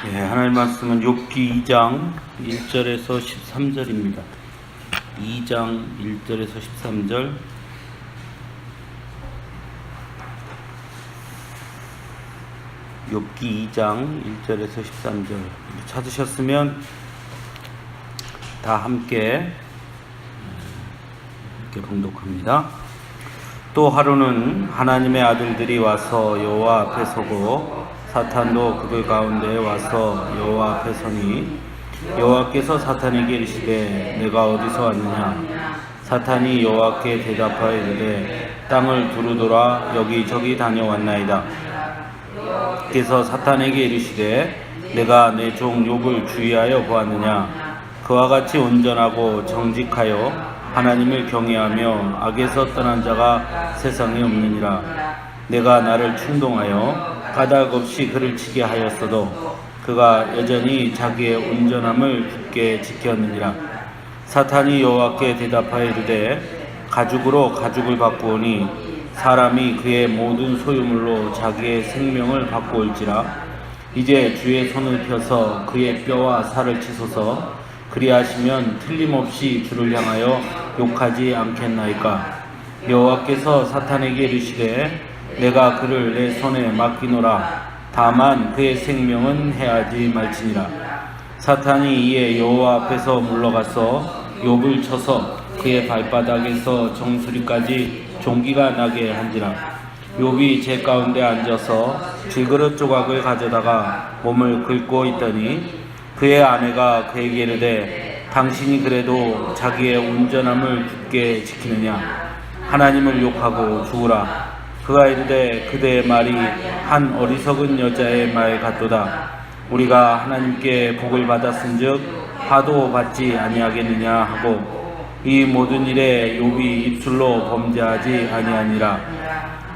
하나님 말씀은 욥기 2장 1절에서 13절입니다. 2장 1절에서 13절. 욥기 2장 1절에서 13절. 찾으셨으면 다 함께 봉독합니다. 또 하루는 하나님의 아들들이 와서 여호와 앞에 서고 사탄도 그들 가운데 와서 여호와 앞에 서니 여호와께서 사탄에게 이르시되 내가 어디서 왔느냐. 사탄이 여호와께 대답하여 이르되 땅을 두루돌아 여기저기 다녀왔나이다. 께서 사탄에게 이르시되 내가 내 종 욥을 주의하여 보았느냐. 그와 같이 온전하고 정직하여 하나님을 경외하며 악에서 떠난 자가 세상에 없느니라. 내가 나를 충동하여 까닭없이 그를 치게 하였어도 그가 여전히 자기의 온전함을 굳게 지켰느니라. 사탄이 여호와께 대답하여 이르되 가죽으로 가죽을 바꾸오니 사람이 그의 모든 소유물로 자기의 생명을 바꾸올지라. 이제 주의 손을 펴서 그의 뼈와 살을 치소서. 그리하시면 틀림없이 주를 향하여 욕하지 않겠나이까. 여호와께서 사탄에게 이르시되 내가 그를 내 손에 맡기노라. 다만 그의 생명은 해하지 말지니라. 사탄이 이에 여호와 앞에서 물러가서 욥을 쳐서 그의 발바닥에서 정수리까지 종기가 나게 한지라. 욥이 제 가운데 앉아서 질그릇 조각을 가져다가 몸을 긁고 있더니 그의 아내가 그에게 이르되 당신이 그래도 자기의 온전함을 굳게 지키느냐. 하나님을 욕하고 죽으라. 그가 이르되 그대의 말이 한 어리석은 여자의 말 같도다. 우리가 하나님께 복을 받았은즉 화도 받지 아니하겠느냐 하고 이 모든 일에 욥이 입술로 범죄하지 아니하니라.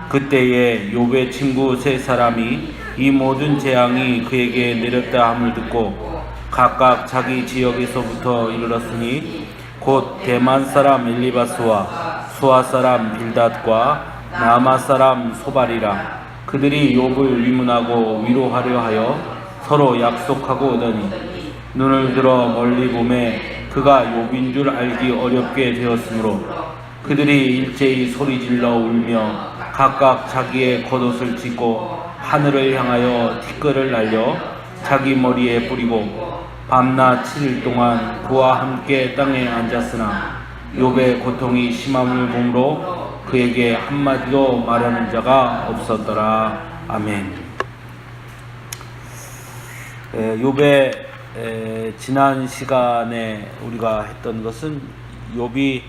그때에 욥의 친구 세 사람이 이 모든 재앙이 그에게 내렸다 함을 듣고 각각 자기 지역에서부터 이르렀으니 곧 대만 사람 엘리바스와 수아 사람 빌닷과 나마 사람 소발이라. 그들이 욥을 위문하고 위로하려 하여 서로 약속하고 오더니 눈을 들어 멀리 보매 그가 욥인 줄 알기 어렵게 되었으므로 그들이 일제히 소리질러 울며 각각 자기의 겉옷을 찢고 하늘을 향하여 티끌을 날려 자기 머리에 뿌리고 밤낮 7일 동안 그와 함께 땅에 앉았으나 욥의 고통이 심함을 보므로 그에게 한마디도 말하는 자가 없었더라. 아멘. 욥의 지난 시간에 우리가 했던 것은 욥이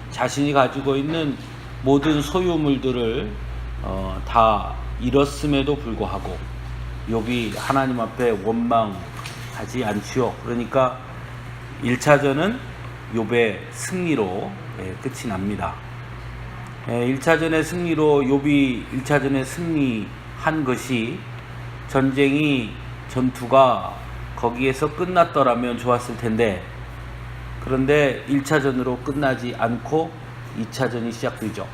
자신이 가지고 있는 모든 소유물들을 다 잃었음에도 불구하고 욥이 하나님 앞에 원망하지 않지요. 그러니까 1차전은 욥의 승리로 끝이 납니다. 1차전의 승리로 욥이 1차전에 승리한 것이 전투가 거기에서 끝났더라면 좋았을 텐데 그런데 1차전으로 끝나지 않고 2차전이 시작되죠.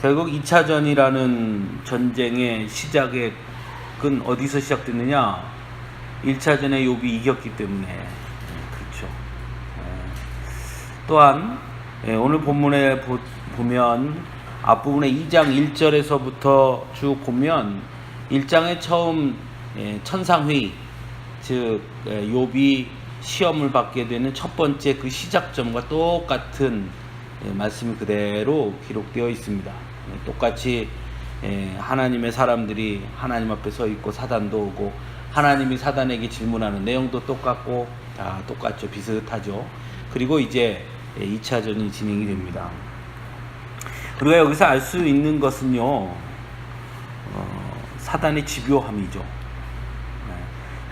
결국 2차전이라는 전쟁의 시작의 끈 어디서 시작됐느냐? 1차전에 욥이 이겼기 때문에 그렇죠. 또한 오늘 본문에 보면 앞부분에 2장 1절에서부터 쭉 보면 1장의 처음 천상회의, 즉 욥이 시험을 받게 되는 첫 번째 그 시작점과 똑같은 말씀이 그대로 기록되어 있습니다. 똑같이 하나님의 사람들이 하나님 앞에 서 있고 사단도 오고 하나님이 사단에게 질문하는 내용도 똑같고 다 똑같죠. 비슷하죠. 그리고 이제 2차전이 진행이 됩니다. 우리가 여기서 알 수 있는 것은요, 사단의 집요함이죠.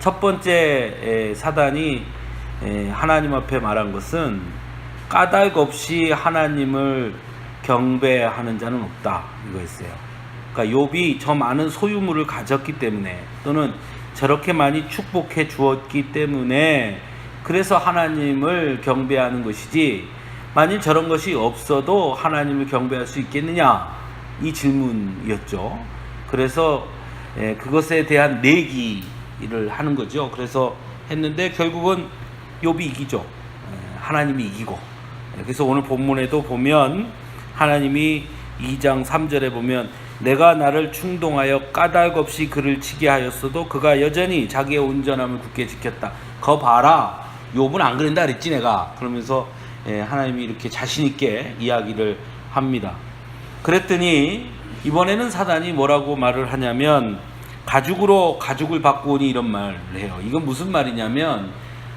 첫 번째 사단이 하나님 앞에 말한 것은 까닭 없이 하나님을 경배하는 자는 없다, 이거였어요. 그러니까 욥이 저 많은 소유물을 가졌기 때문에 또는 저렇게 많이 축복해 주었기 때문에 그래서 하나님을 경배하는 것이지, 만일 저런 것이 없어도 하나님을 경배할 수 있겠느냐, 이 질문이었죠. 그래서 그것에 대한 내기 이야기를 하는 거죠. 그래서 했는데 결국은 욥이 이기죠. 하나님이 이기고. 그래서 오늘 본문에도 보면 하나님이 2장 3절에 보면 내가 나를 충동하여 까닭 없이 그를 치게 하였어도 그가 여전히 자기의 온전함을 굳게 지켰다. 거 봐라. 욥은 안 그런다 그랬지 내가. 그러면서 하나님이 이렇게 자신 있게 이야기를 합니다. 그랬더니 이번에는 사단이 뭐라고 말을 하냐면 가죽으로 가죽을 바꾸니 이런 말을 해요. 이건 무슨 말이냐면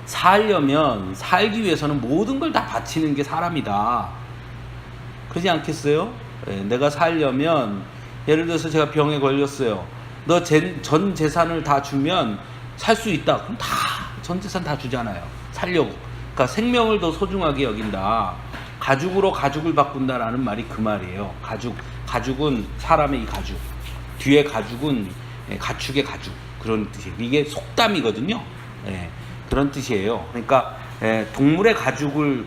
살려면 살기 위해서는 모든 걸 다 바치는 게 사람이다. 그러지 않겠어요? 내가 살려면 예를 들어서 제가 병에 걸렸어요. 너 전 재산을 다 주면 살 수 있다. 그럼 다 전 재산 다 주잖아요. 살려고. 그러니까 생명을 더 소중하게 여긴다. 가죽으로 가죽을 바꾼다라는 말이 그 말이에요. 가죽은 사람의 이 가죽. 뒤에 가죽은 가축의 가죽. 그런 뜻이에요. 이게 속담이거든요. 그런 뜻이에요. 그러니까 동물의 가죽을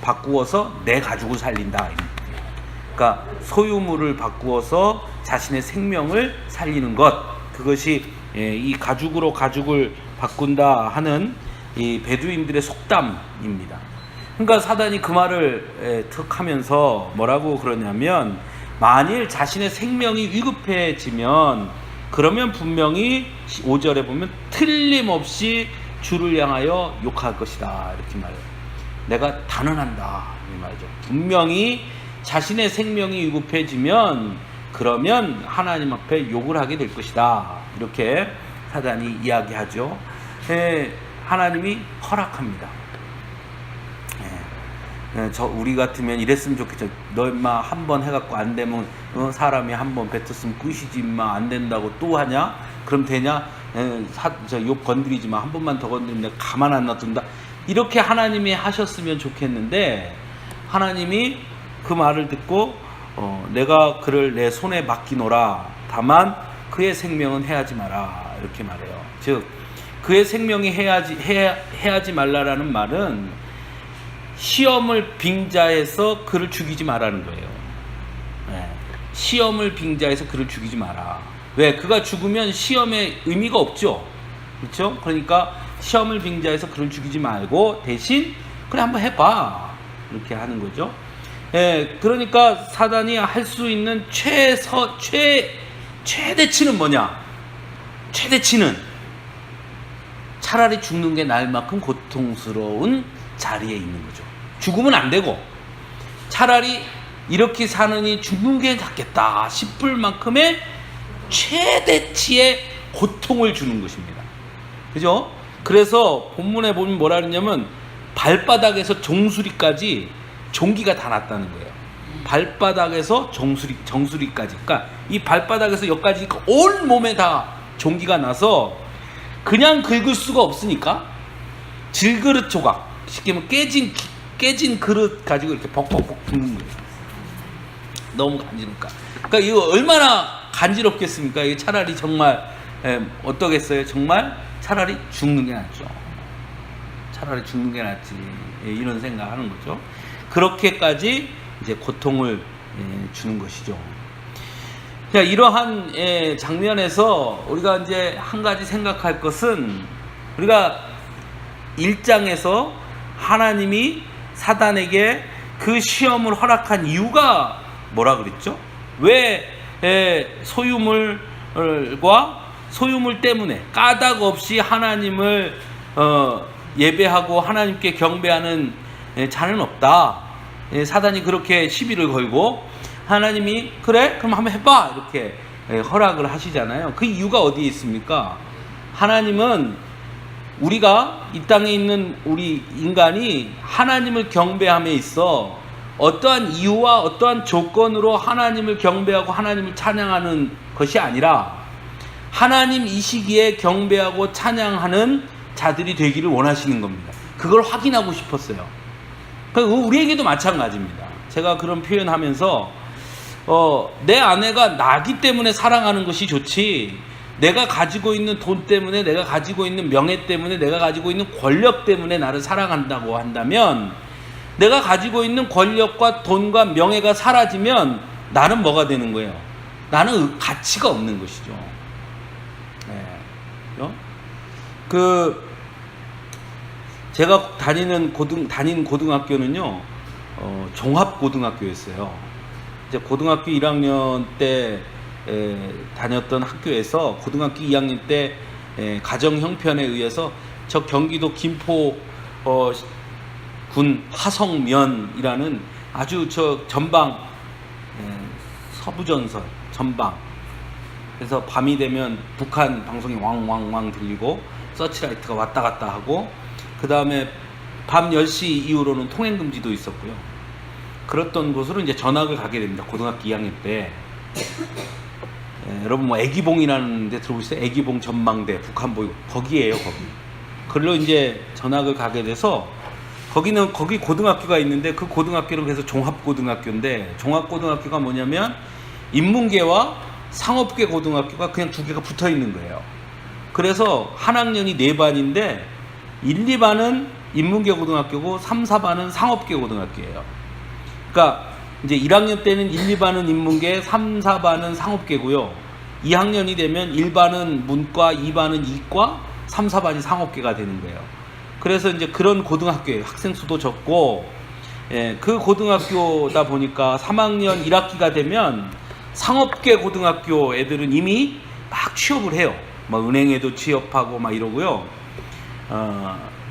바꾸어서 내 가죽을 살린다. 그러니까 소유물을 바꾸어서 자신의 생명을 살리는 것, 그것이 이 가죽으로 가죽을 바꾼다 하는 이 베두인들의 속담입니다. 그러니까 사단이 그 말을 툭 하면서 뭐라고 그러냐면 만일 자신의 생명이 위급해지면 그러면 분명히 5절에 보면 틀림없이 주를 향하여 욕할 것이다 이렇게 말해요. 내가 단언한다 이 말이죠. 분명히 자신의 생명이 위급해지면 그러면 하나님 앞에 욕을 하게 될 것이다 이렇게 사단이 이야기하죠. 하나님이 허락합니다. 우리 같으면 이랬으면 좋겠죠. 너 임마 한 번 해갖고 안 되면 사람이 한 번 뱉었으면 끝이지 임마 안 된다고 또 하냐? 그럼 되냐? 욕 건드리지 마. 한 번만 더 건드리면 내가 가만 안 놔둔다. 이렇게 하나님이 하셨으면 좋겠는데 하나님이 그 말을 듣고 내가 그를 내 손에 맡기노라. 다만 그의 생명은 해하지 마라. 이렇게 말해요. 즉 그의 생명이 해하지 말라라는 말은 시험을 빙자해서 그를 죽이지 말라는 거예요. 시험을 빙자해서 그를 죽이지 마라. 왜? 그가 죽으면 시험에 의미가 없죠. 그렇죠? 그러니까 시험을 빙자해서 그를 죽이지 말고 대신 그래 한번 해봐. 이렇게 하는 거죠. 그러니까 사단이 할 수 있는 최대치는 뭐냐? 최대치는 차라리 죽는 게 나을 만큼 고통스러운 자리에 있는 거죠. 죽으면 안 되고 차라리 이렇게 사느니 죽는 게 낫겠다 싶을 만큼의 최대치의 고통을 주는 것입니다. 그죠? 그래서 본문에 보면 뭐라 그러냐면 발바닥에서 종수리까지 종기가 다 났다는 거예요. 발바닥에서 정수리까지. 그러니까 이 발바닥에서 여기까지 온 몸에 다 종기가 나서 그냥 긁을 수가 없으니까 질그릇 조각, 쉽게 말하면 깨진 그릇 가지고 이렇게 벅벅벅 붓는 거예요. 너무 간지니까. 그러니까 이거 얼마나 간지럽겠습니까? 이게 차라리 정말 어떠겠어요? 정말 차라리 죽는 게 낫죠. 차라리 죽는 게 낫지. 이런 생각하는 거죠. 그렇게까지 이제 고통을 주는 것이죠. 자, 이러한 장면에서 우리가 이제 한 가지 생각할 것은 우리가 1장에서 하나님이 사단에게 그 시험을 허락한 이유가 뭐라 그랬죠? 왜 소유물과 소유물 때문에 까닭 없이 하나님을 예배하고 하나님께 경배하는 자는 없다. 사단이 그렇게 시비를 걸고 하나님이 그래? 그럼 한번 해봐. 이렇게 허락을 하시잖아요. 그 이유가 어디에 있습니까? 하나님은 우리가 이 땅에 있는 우리 인간이 하나님을 경배함에 있어 어떠한 이유와 어떠한 조건으로 하나님을 경배하고 하나님을 찬양하는 것이 아니라 하나님 이 시기에 경배하고 찬양하는 자들이 되기를 원하시는 겁니다. 그걸 확인하고 싶었어요. 우리에게도 마찬가지입니다. 제가 그런 표현하면서 내 아내가 나기 때문에 사랑하는 것이 좋지, 내가 가지고 있는 돈 때문에, 내가 가지고 있는 명예 때문에, 내가 가지고 있는 권력 때문에 나를 사랑한다고 한다면, 내가 가지고 있는 권력과 돈과 명예가 사라지면 나는 뭐가 되는 거예요? 나는 가치가 없는 것이죠. 그 제가 다닌 고등학교는요, 종합고등학교였어요. 이제 고등학교 1학년 때 다녔던 학교에서 고등학교 2학년 때 가정 형편에 의해서 저 경기도 김포 군 화성면이라는 아주 저 전방 서부전선 전방, 그래서 밤이 되면 북한 방송이 왕왕왕 들리고 서치라이트가 왔다 갔다 하고, 그 다음에 밤 10시 이후로는 통행금지도 있었고요. 그랬던 곳으로 이제 전학을 가게 됩니다. 고등학교 2학년 때. 여러분 뭐 애기봉이라는 데 들어보셨어요? 애기봉 전망대 북한보유, 거기에요. 거기. 그걸로 이제 전학을 가게 돼서 거기 고등학교가 있는데, 그 고등학교는 그래서 종합고등학교인데, 종합고등학교가 뭐냐면 인문계와 상업계 고등학교가 그냥 두 개가 붙어 있는 거예요. 그래서 한 학년이 4반인데 1, 2반은 인문계 고등학교고 3, 4반은 상업계 고등학교예요. 그러니까 이제 1학년 때는 1, 2반은 인문계, 3, 4반은 상업계고요. 2학년이 되면 1반은 문과, 2반은 이과, 3, 4반이 상업계가 되는 거예요. 그래서 이제 그런 고등학교예요. 학생 수도 적고, 그 고등학교다 보니까 3학년 1학기가 되면 상업계 고등학교 애들은 이미 막 취업을 해요. 막 은행에도 취업하고 막 이러고요.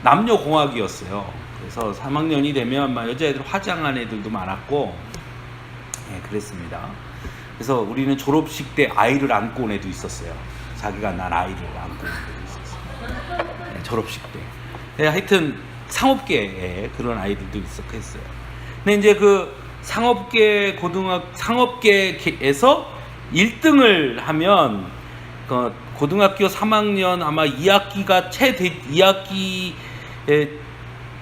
남녀공학이었어요. 그래서 3학년이 되면 막 여자애들 화장한 애들도 많았고, 그랬습니다. 그래서 우리는 졸업식 때 아이를 안고 온 애도 있었어요. 자기가 난 아이를 안고 온 애도 있었어요. 졸업식 때. 하여튼 상업계에 그런 아이들도 있었겠어요. 근데 이제 그 상업계에서 1등을 하면 고등학교 3학년 아마 2학기에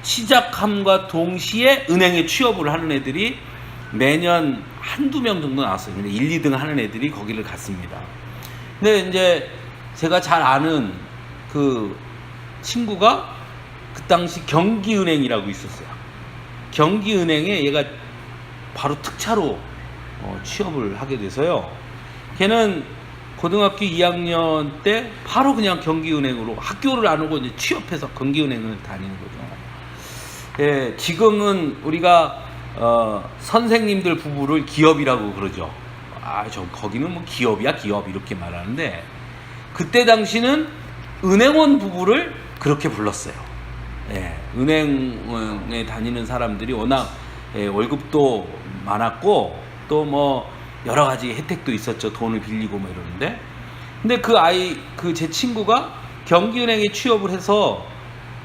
시작함과 동시에 은행에 취업을 하는 애들이 매년 한두 명 정도 나왔어요. 근데 1, 2등 하는 애들이 거기를 갔습니다. 근데 이제 제가 잘 아는 그 친구가 그 당시 경기은행이라고 있었어요. 경기은행에 얘가 바로 특차로 취업을 하게 돼서요. 걔는 고등학교 2학년 때 바로 그냥 경기은행으로 학교를 안 오고 이제 취업해서 경기은행을 다니는 거죠. 지금은 우리가 선생님들 부부를 기업이라고 그러죠. 거기는 뭐 기업 이렇게 말하는데, 그때 당시는 은행원 부부를 그렇게 불렀어요. 은행에 다니는 사람들이 워낙 월급도 많았고 또 뭐 여러 가지 혜택도 있었죠. 돈을 빌리고 뭐 이러는데, 근데 제 친구가 경기은행에 취업을 해서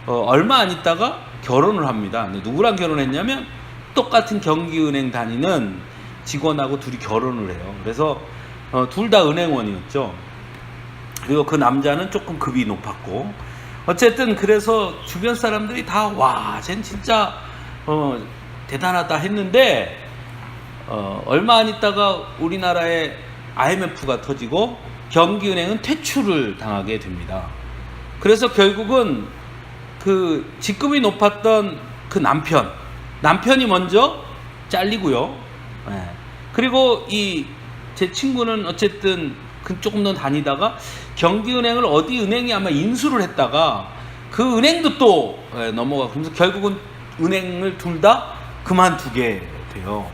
얼마 안 있다가 결혼을 합니다. 근데 누구랑 결혼했냐면 똑같은 경기은행 다니는 직원하고 둘이 결혼을 해요. 그래서 둘 다 은행원이었죠. 그리고 그 남자는 조금 급이 높았고, 어쨌든 그래서 주변 사람들이 다 와, 쟨 진짜 대단하다 했는데, 얼마 안 있다가 우리나라에 IMF가 터지고 경기은행은 퇴출을 당하게 됩니다. 그래서 결국은 그 직급이 높았던 그 남편이 먼저 잘리고요. 그리고 제 친구는 어쨌든 조금 더 다니다가 경기은행을 어디 은행이 아마 인수를 했다가 그 은행도 또 넘어가고, 그래서 결국은 은행을 둘 다 그만두게 돼요.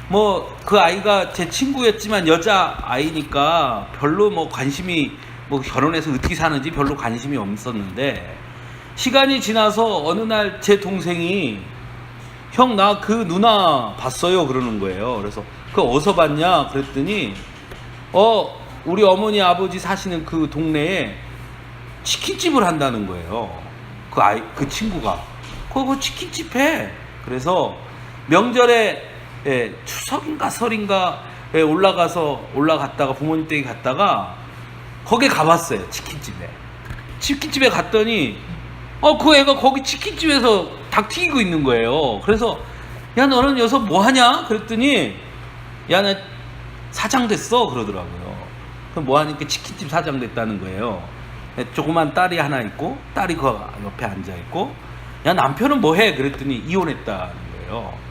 뭐 그 아이가 제 친구였지만 여자 아이니까 별로 뭐 관심이, 뭐 결혼해서 어떻게 사는지 별로 관심이 없었는데, 시간이 지나서 어느 날 제 동생이 형, 나 그 누나 봤어요 그러는 거예요. 그래서 그거 어디서 봤냐 그랬더니 우리 어머니 아버지 사시는 그 동네에 치킨집을 한다는 거예요. 그 친구가 그 치킨집 해. 그래서 명절에 추석인가 설인가 올라갔다가 부모님 댁에 갔다가 거기에 가봤어요. 치킨집에 갔더니 그 애가 거기 치킨집에서 닭 튀기고 있는 거예요. 그래서 야, 너는 여기서 뭐 하냐 그랬더니 야, 나 사장 됐어 그러더라고요. 그럼 뭐 하니까 치킨집 사장 됐다는 거예요. 조그만 딸이 하나 있고, 딸이 그 옆에 앉아 있고, 야, 남편은 뭐 해 그랬더니 이혼했다는 거예요.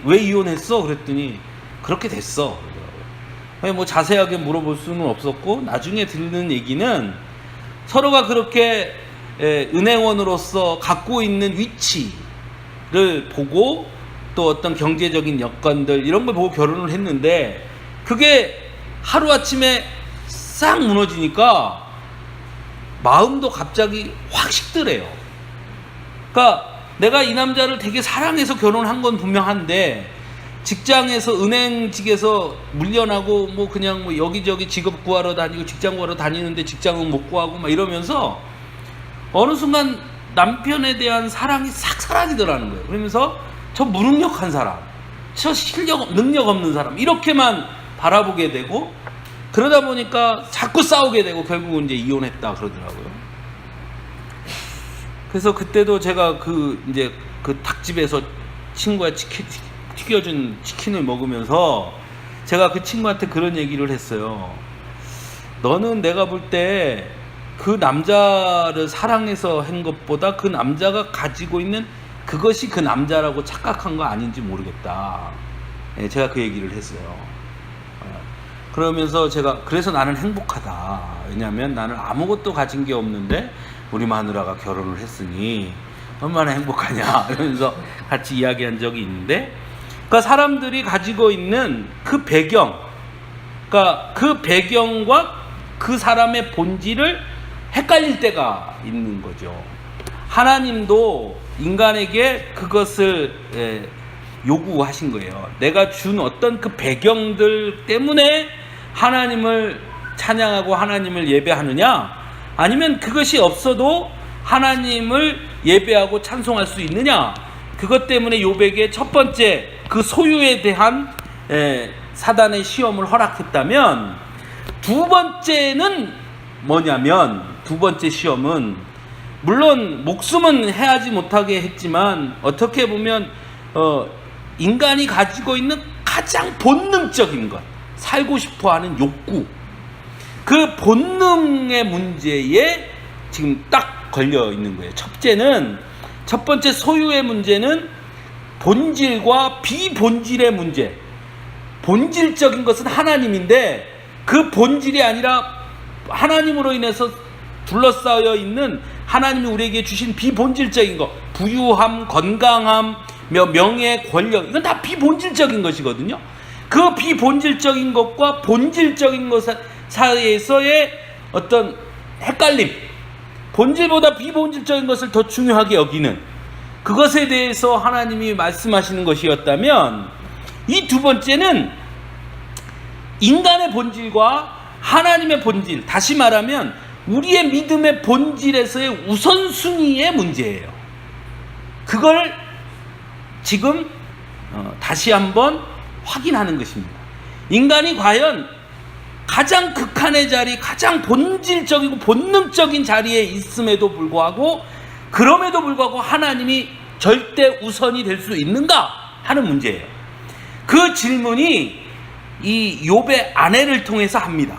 왜 이혼했어 그랬더니 그렇게 됐어. 뭐 자세하게 물어볼 수는 없었고, 나중에 듣는 얘기는 서로가 그렇게 은행원으로서 갖고 있는 위치를 보고 또 어떤 경제적인 여건들 이런 걸 보고 결혼을 했는데, 그게 하루아침에 싹 무너지니까 마음도 갑자기 확 식더래요. 그러니까 내가 이 남자를 되게 사랑해서 결혼한 건 분명한데, 직장에서 은행직에서 물려나고 뭐 그냥 뭐 여기저기 직업 구하러 다니고 직장 구하러 다니는데 직장은 못 구하고 막 이러면서 어느 순간 남편에 대한 사랑이 싹 사라지더라는 거예요. 그러면서 저 무능력한 사람, 저 능력 없는 사람 이렇게만 바라보게 되고, 그러다 보니까 자꾸 싸우게 되고 결국은 이제 이혼했다 그러더라고요. 그래서 그때도 제가 그 닭집에서 친구가 튀겨준 치킨을 먹으면서 제가 그 친구한테 그런 얘기를 했어요. 너는 내가 볼 때 그 남자를 사랑해서 한 것보다 그 남자가 가지고 있는 그것이 그 남자라고 착각한 거 아닌지 모르겠다. 제가 그 얘기를 했어요. 그러면서 제가 그래서 나는 행복하다. 왜냐하면 나는 아무것도 가진 게 없는데 우리 마누라가 결혼을 했으니 얼마나 행복하냐 이러면서 같이 이야기한 적이 있는데, 그러니까 사람들이 가지고 있는 그 배경, 그러니까 그 배경과 그 사람의 본질을 헷갈릴 때가 있는 거죠. 하나님도 인간에게 그것을 요구하신 거예요. 내가 준 어떤 그 배경들 때문에 하나님을 찬양하고 하나님을 예배하느냐, 아니면 그것이 없어도 하나님을 예배하고 찬송할 수 있느냐. 그것 때문에 욥에게 첫 번째 그 소유에 대한 사단의 시험을 허락했다면, 두 번째는 뭐냐면, 두 번째 시험은 물론 목숨은 해하지 못하게 했지만 어떻게 보면 인간이 가지고 있는 가장 본능적인 것, 살고 싶어하는 욕구, 그 본능의 문제에 지금 딱 걸려 있는 거예요. 첫 번째 소유의 문제는 본질과 비본질의 문제. 본질적인 것은 하나님인데 그 본질이 아니라 하나님으로 인해서 둘러싸여 있는 하나님이 우리에게 주신 비본질적인 것, 부유함, 건강함, 명예, 권력, 이건 다 비본질적인 것이거든요. 그 비본질적인 것과 본질적인 것 사이에서의 어떤 헷갈림, 본질보다 비본질적인 것을 더 중요하게 여기는 그것에 대해서 하나님이 말씀하시는 것이었다면, 이 두 번째는 인간의 본질과 하나님의 본질, 다시 말하면 우리의 믿음의 본질에서의 우선순위의 문제예요. 그걸 지금 다시 한번 확인하는 것입니다. 인간이 과연 가장 극한의 자리, 가장 본질적이고 본능적인 자리에 있음에도 불구하고, 그럼에도 불구하고 하나님이 절대 우선이 될 수 있는가 하는 문제예요. 그 질문이 이 욥의 아내를 통해서 합니다.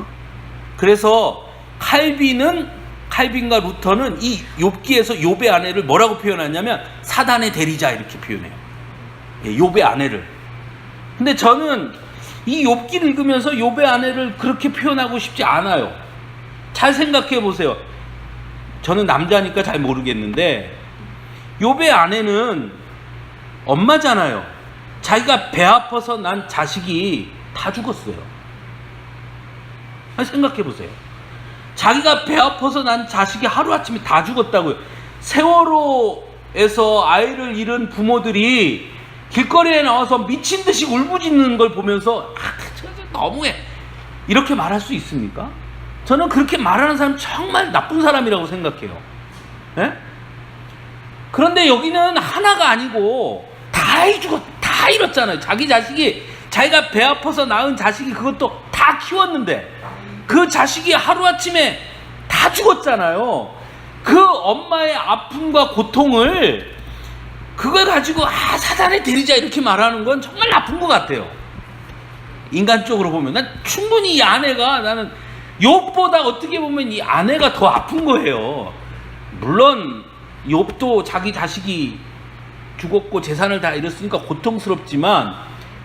그래서 칼빈과 루터는 이 욥기에서 욥의 아내를 뭐라고 표현하냐면 사단의 대리자 이렇게 표현해요. 욥의 아내를. 근데 저는 이 욥기를 읽으면서 욥의 아내를 그렇게 표현하고 싶지 않아요. 잘 생각해 보세요. 저는 남자니까 잘 모르겠는데 욥의 아내는 엄마잖아요. 자기가 배 아파서 난 자식이 다 죽었어요. 생각해 보세요. 자기가 배 아파서 난 자식이 하루아침에 다 죽었다고요. 세월호에서 아이를 잃은 부모들이 길거리에 나와서 미친 듯이 울부짖는 걸 보면서 너무해 이렇게 말할 수 있습니까? 저는 그렇게 말하는 사람 정말 나쁜 사람이라고 생각해요. 예? 그런데 여기는 하나가 아니고 다 잃었잖아요. 자기 자식이, 자기가 배 아파서 낳은 자식이 그것도 다 키웠는데 그 자식이 하루아침에 다 죽었잖아요. 그 엄마의 아픔과 고통을 그걸 가지고 사단의 대리자 이렇게 말하는 건 정말 나쁜 것 같아요. 인간적으로 보면 난 충분히 이 아내가, 나는 욥보다 어떻게 보면 이 아내가 더 아픈 거예요. 물론 욥도 자기 자식이 죽었고 재산을 다 잃었으니까 고통스럽지만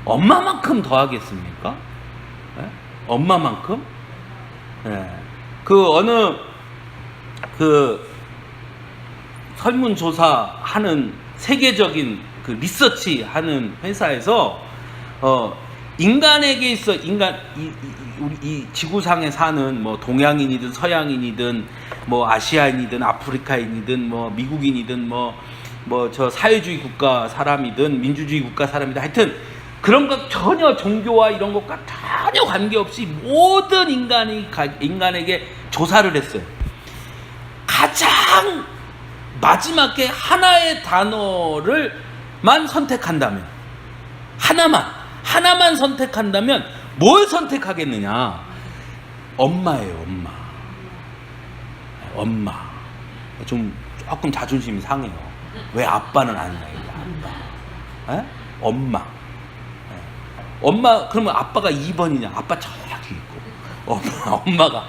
엄마만큼 더 하겠습니까? 네? 엄마만큼? 예. 그 어느 그 설문조사하는 세계적인 그 리서치 하는 회사에서 인간에게 있어 우리 이 지구상에 사는 뭐 동양인이든 서양인이든 뭐 아시아인이든 아프리카인이든 뭐 미국인이든 뭐 저 사회주의 국가 사람이든 민주주의 국가 사람이든 하여튼 그런 것 전혀 종교와 이런 것과 전혀 관계없이 모든 인간에게 조사를 했어요. 가장 마지막에 하나의 단어를만 선택한다면 하나만 선택한다면 뭘 선택하겠느냐? 엄마예요. 엄마. 좀 조금 자존심이 상해요. 왜 아빠는 아니냐? 아빠. 에? 엄마. 엄마. 그러면 아빠가 2번이냐? 아빠 저기 있고 엄마가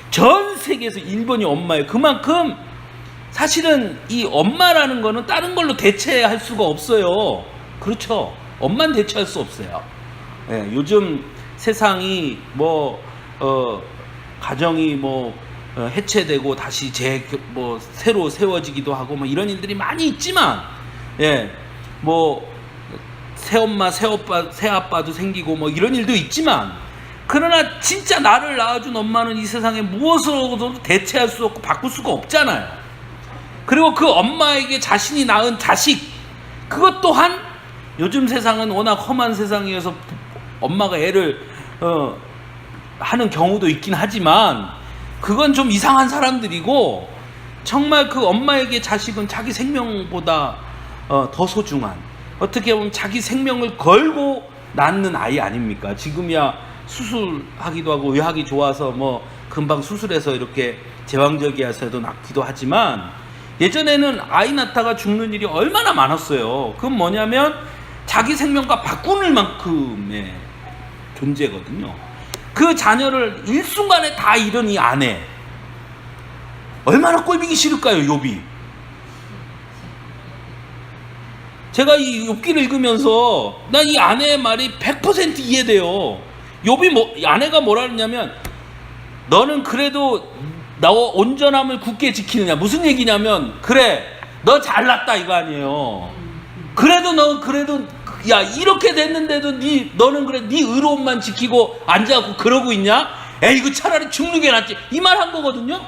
전 세계에서 1번이 엄마예요. 그만큼 사실은 이 엄마라는 거는 다른 걸로 대체할 수가 없어요. 그렇죠? 엄마는 대체할 수 없어요. 예, 요즘 세상이 가정이 해체되고 다시 새로 세워지기도 하고 이런 일들이 많이 있지만, 예, 새엄마, 새아빠도 생기고 이런 일도 있지만, 그러나 진짜 나를 낳아준 엄마는 이 세상에 무엇으로도 대체할 수 없고 바꿀 수가 없잖아요. 그리고 그 엄마에게 자신이 낳은 자식, 그것 또한 요즘 세상은 워낙 험한 세상이어서 엄마가 애를 하는 경우도 있긴 하지만 그건 좀 이상한 사람들이고, 정말 그 엄마에게 자식은 자기 생명보다 더 소중한, 어떻게 보면 자기 생명을 걸고 낳는 아이 아닙니까? 지금이야 수술하기도 하고 의학이 좋아서 금방 수술해서 이렇게 제왕절개해서도 낳기도 하지만, 예전에는 아이 낳다가 죽는 일이 얼마나 많았어요. 그건 뭐냐면 자기 생명과 바꾸는 만큼의 존재거든요. 그 자녀를 일순간에 다 잃은 이 아내, 얼마나 꼴보기 싫을까요? 욥이. 제가 이 욥기를 읽으면서 난 이 아내의 말이 100% 이해돼요. 욥이 아내가 뭐라 그러냐면, 너는 그래도 너 온전함을 굳게 지키느냐. 무슨 얘기냐면, 그래 너 잘났다 이거 아니에요. 그래도 야, 이렇게 됐는데도 너는 그래 네 의로움만 지키고 앉아갖고 그러고 있냐? 에이, 이거 차라리 죽는 게 낫지, 이 말 한 거거든요.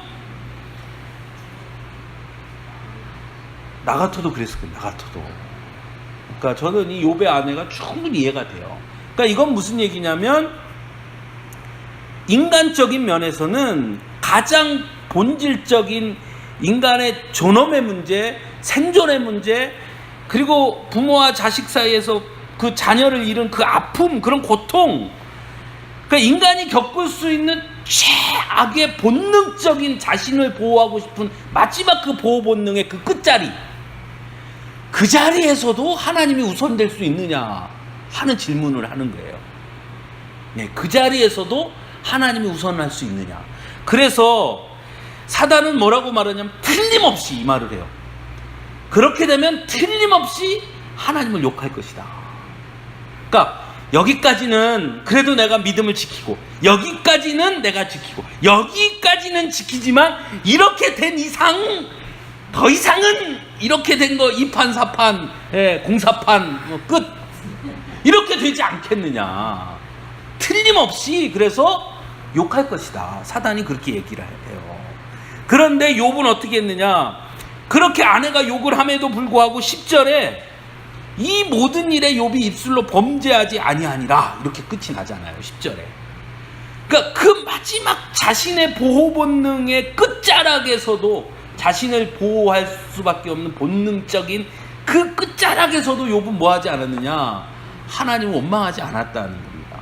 나 같아도 그랬을 거예요. 나 같아도. 그러니까 저는 이 욥의 아내가 충분히 이해가 돼요. 그러니까 이건 무슨 얘기냐면, 인간적인 면에서는 가장 본질적인 인간의 존엄의 문제, 생존의 문제, 그리고 부모와 자식 사이에서 그 자녀를 잃은 그 아픔, 그런 고통, 그러니까 인간이 겪을 수 있는 최악의 본능적인 자신을 보호하고 싶은 마지막 그 보호 본능의 그 끝자리, 그 자리에서도 하나님이 우선될 수 있느냐 하는 질문을 하는 거예요. 네, 그 자리에서도 하나님이 우선할 수 있느냐. 그래서 사단은 뭐라고 말하냐면 틀림없이 이 말을 해요. 그렇게 되면 틀림없이 하나님을 욕할 것이다. 그러니까 여기까지는 그래도 내가 믿음을 지키고, 여기까지는 내가 지키고, 여기까지는 지키지만 이렇게 된 이상, 더 이상은 이렇게 된 거 2판 4판 공사판 끝, 이렇게 되지 않겠느냐. 틀림없이 그래서 욕할 것이다. 사단이 그렇게 얘기를 해요. 그런데 욥은 어떻게 했느냐? 그렇게 아내가 욕을 함에도 불구하고 10절에 이 모든 일에 욥이 입술로 범죄하지 아니하니라, 이렇게 끝이 나잖아요. 10절에. 그러니까 그 마지막 자신의 보호 본능의 끝자락에서도, 자신을 보호할 수밖에 없는 본능적인 그 끝자락에서도 욥은 뭐 하지 않았느냐? 하나님을 원망하지 않았다는 겁니다.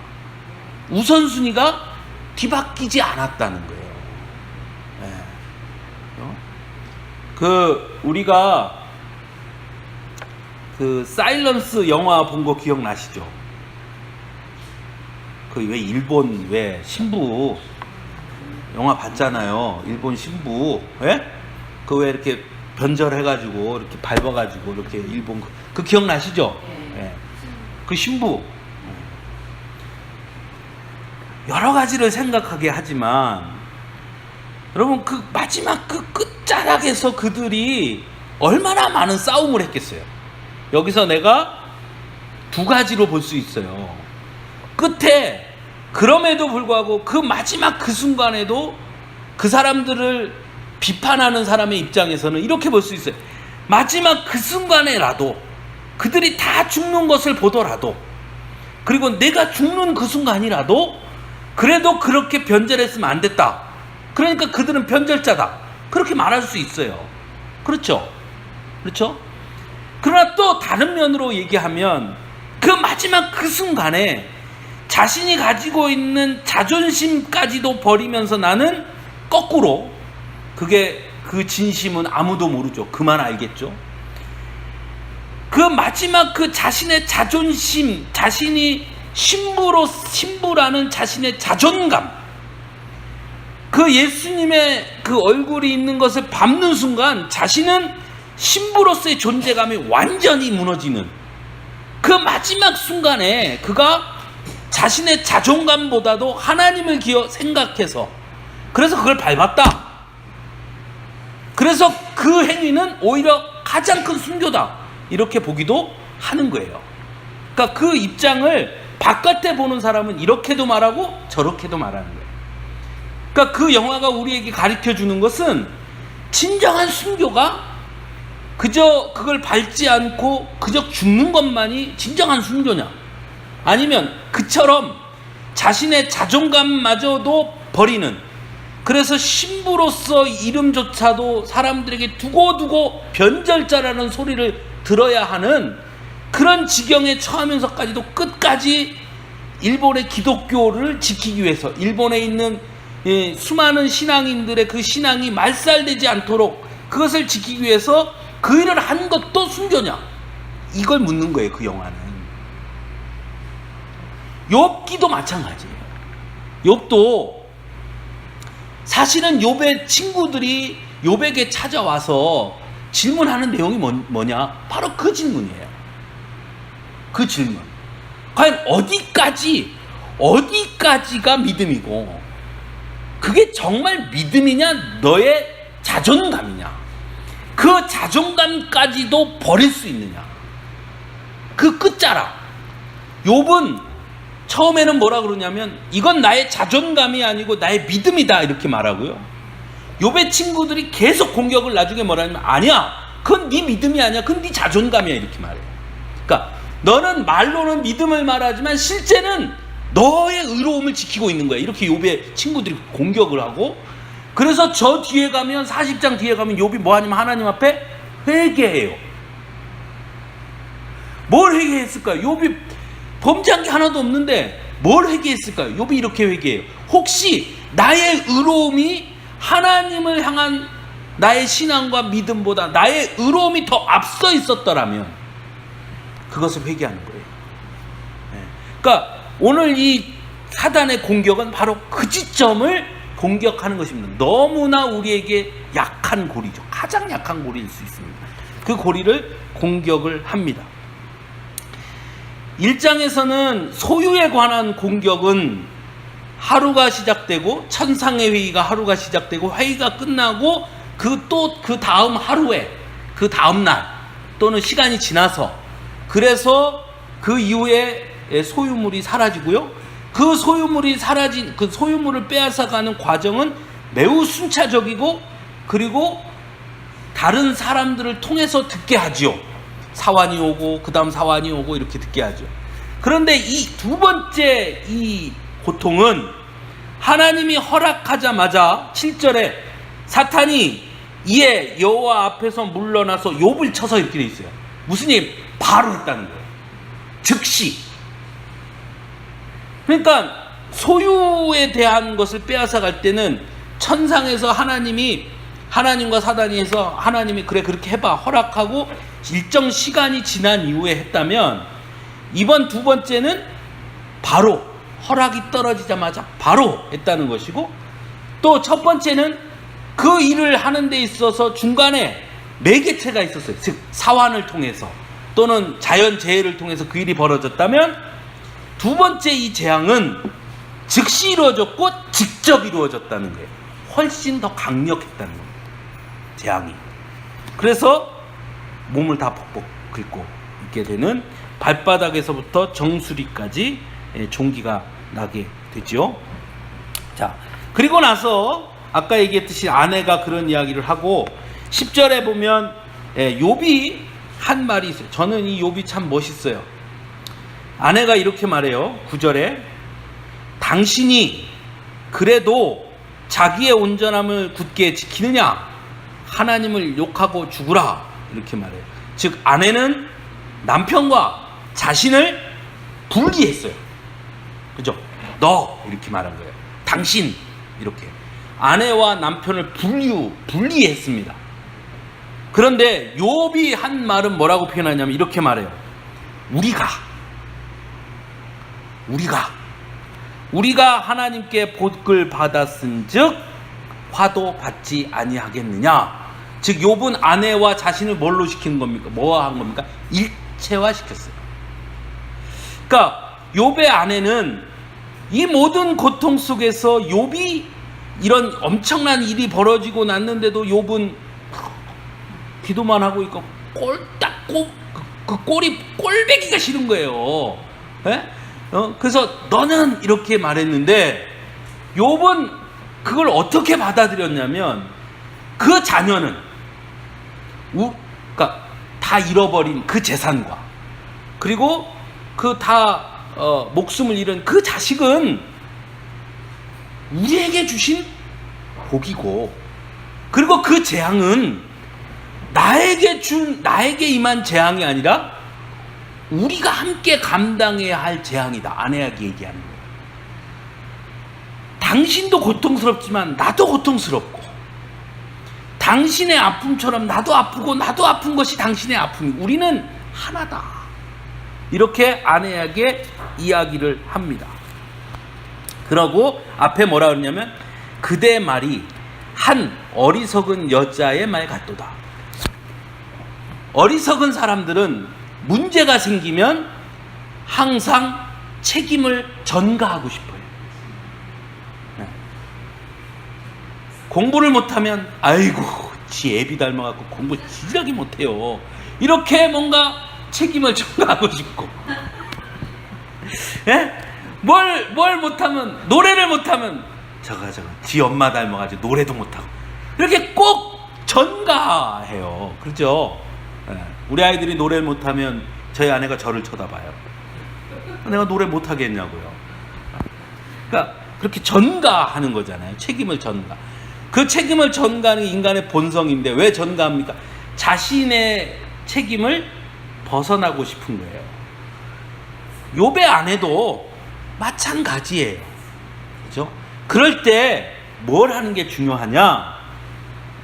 우선순위가 뒤바뀌지 않았다는 거예요. 우리가 사일런스 영화 본 거 기억나시죠? 왜 일본 신부 영화 봤잖아요. 일본 신부, 예? 왜 이렇게 변절해가지고 이렇게 밟아가지고 이렇게 일본 그 기억나시죠? 예. 그 신부. 여러 가지를 생각하게 하지만 여러분 그 마지막 그 끝자락에서 그들이 얼마나 많은 싸움을 했겠어요. 여기서 내가 두 가지로 볼 수 있어요. 끝에 그럼에도 불구하고 그 마지막 그 순간에도 그 사람들을 비판하는 사람의 입장에서는 이렇게 볼 수 있어요. 마지막 그 순간에라도 그들이 다 죽는 것을 보더라도, 그리고 내가 죽는 그 순간이라도 그래도 그렇게 변절했으면 안 됐다. 그러니까 그들은 변절자다. 그렇게 말할 수 있어요. 그렇죠? 그렇죠? 그러나 또 다른 면으로 얘기하면 그 마지막 그 순간에 자신이 가지고 있는 자존심까지도 버리면서 나는 거꾸로, 그게 그 진심은 아무도 모르죠. 그만 알겠죠. 그 마지막 그 자신의 자존심, 자신이 신부라는 자신의 자존감, 그 예수님의 그 얼굴이 있는 것을 밟는 순간 자신은 신부로서의 존재감이 완전히 무너지는 그 마지막 순간에 그가 자신의 자존감보다도 하나님을 생각해서, 그래서 그걸 밟았다. 그래서 그 행위는 오히려 가장 큰 순교다. 이렇게 보기도 하는 거예요. 그러니까 그 입장을 바깥에 보는 사람은 이렇게도 말하고 저렇게도 말하는 거예요. 그러니까 그 영화가 우리에게 가르쳐 주는 것은 진정한 순교가 그저 그걸 밟지 않고 그저 죽는 것만이 진정한 순교냐, 아니면 그처럼 자신의 자존감마저도 버리는, 그래서 신부로서 이름조차도 사람들에게 두고두고 변절자라는 소리를 들어야 하는 그런 지경에 처하면서까지도 끝까지 일본의 기독교를 지키기 위해서, 일본에 있는 수많은 신앙인들의 그 신앙이 말살되지 않도록 그것을 지키기 위해서 그 일을 한 것도 순교냐, 이걸 묻는 거예요. 그 영화는. 욥기도 마찬가지예요. 욥도 사실은 욥의 친구들이 욥에게 찾아와서 질문하는 내용이 뭐냐? 바로 그 질문이에요. 그 질문. 과연 어디까지가 믿음이고, 그게 정말 믿음이냐, 너의 자존감이냐? 그 자존감까지도 버릴 수 있느냐? 그 끝자락. 욥은 처음에는 뭐라 그러냐면 이건 나의 자존감이 아니고 나의 믿음이다, 이렇게 말하고요. 욥의 친구들이 계속 공격을 나중에 뭐라냐면 아니야, 그건 네 믿음이 아니야, 그건 네 자존감이야, 이렇게 말해요. 그러니까 너는 말로는 믿음을 말하지만 실제는 너의 의로움을 지키고 있는 거야, 이렇게 욥의 친구들이 공격을 하고, 그래서 저 뒤에 가면 40장 뒤에 가면 욥이 뭐 하냐면 하나님 앞에 회개해요. 뭘 회개했을까요? 욥이 범죄한 게 하나도 없는데 뭘 회개했을까요? 욥이 이렇게 회개해요. 혹시 나의 의로움이 하나님을 향한 나의 신앙과 믿음보다 나의 의로움이 더 앞서 있었더라면 그것을 회개하는 거예요. 그러니까 오늘 이 사단의 공격은 바로 그 지점을 공격하는 것입니다. 너무나 우리에게 약한 고리죠. 가장 약한 고리일 수 있습니다. 그 고리를 공격을 합니다. 1장에서는 소유에 관한 공격은 하루가 시작되고, 천상의 회의가 하루가 시작되고 회의가 끝나고 그 다음 하루에, 그 다음 날 또는 시간이 지나서, 그래서 그 이후에 소유물이 사라지고요. 그 소유물을 빼앗아가는 과정은 매우 순차적이고, 그리고 다른 사람들을 통해서 듣게 하지요. 사환이 오고 그 다음 사환이 오고 이렇게 듣게 하죠. 그런데 이 두 번째 이 고통은 하나님이 허락하자마자 7절에 사탄이 이에 여호와 앞에서 물러나서 욥을 쳐서 이렇게 돼 있어요. 무슨 얘기? 바로 했다는 거예요. 즉시. 그러니까 소유에 대한 것을 빼앗아갈 때는 천상에서 하나님과 사단이 해서 하나님이 그래 그렇게 해봐 허락하고 일정 시간이 지난 이후에 했다면, 이번 두 번째는 바로 허락이 떨어지자마자 바로 했다는 것이고, 또 첫 번째는 그 일을 하는 데 있어서 중간에 매개체가 있었어요. 즉 사환을 통해서 또는 자연재해를 통해서 그 일이 벌어졌다면, 두 번째 이 재앙은 즉시 이루어졌고 직접 이루어졌다는 거예요. 훨씬 더 강력했다는 겁니다. 재앙이. 그래서 몸을 다 벅벅 긁고 있게 되는 발바닥에서부터 정수리까지 종기가 나게 되죠. 자, 그리고 나서 아까 얘기했듯이 아내가 그런 이야기를 하고 10절에 보면 욥이 한 말이 있어요. 저는 이 욥이 참 멋있어요. 아내가 이렇게 말해요. 9절에 당신이 그래도 자기의 온전함을 굳게 지키느냐? 하나님을 욕하고 죽으라. 이렇게 말해요. 즉 아내는 남편과 자신을 분리했어요. 그죠? 너 이렇게 말한 거예요. 당신 이렇게 아내와 남편을 분리했습니다. 그런데 욥이 한 말은 뭐라고 표현하냐면 이렇게 말해요. 우리가 하나님께 복을 받았은즉 화도 받지 아니하겠느냐. 즉 욥은 아내와 자신을 뭘로 시키는 겁니까? 뭐와 한 겁니까? 일체화 시켰어요. 그러니까 욥의 아내는 이 모든 고통 속에서 욥이 이런 엄청난 일이 벌어지고 났는데도 욥은 기도만 하고 있고 그 꼴이 꼴배기가 싫은 거예요. 예? 그래서 너는 이렇게 말했는데 욥은 그걸 어떻게 받아들였냐면 그 자녀는 그러니까 다 잃어버린 그 재산과 그리고 그 다 목숨을 잃은 그 자식은 우리에게 주신 복이고 그리고 그 재앙은 나에게 임한 재앙이 아니라 우리가 함께 감당해야 할 재앙이다. 아내에게 얘기하는 거예요. 당신도 고통스럽지만 나도 고통스럽고 당신의 아픔처럼 나도 아프고 나도 아픈 것이 당신의 아픔이 우리는 하나다. 이렇게 아내에게 이야기를 합니다. 그러고 앞에 뭐라 그러냐면 그대 말이 한 어리석은 여자의 말 같도다. 어리석은 사람들은 문제가 생기면 항상 책임을 전가하고 싶어요. 공부를 못하면 아이고 지 애비 닮아갖고 공부 지질하게 못해요. 이렇게 뭔가 책임을 전가하고 싶고 뭘 못하면 노래를 못하면 저거 지 엄마 닮아가지고 노래도 못하고 이렇게 꼭 전가해요. 그렇죠? 우리 아이들이 노래를 못하면 저희 아내가 저를 쳐다봐요. 내가 노래 못하겠냐고요. 그러니까 그렇게 전가하는 거잖아요. 책임을 전가. 그 책임을 전가하는 인간의 본성인데 왜 전가합니까? 자신의 책임을 벗어나고 싶은 거예요. 욥의 아내도 마찬가지예요. 그렇죠? 그럴 때 뭘 하는 게 중요하냐?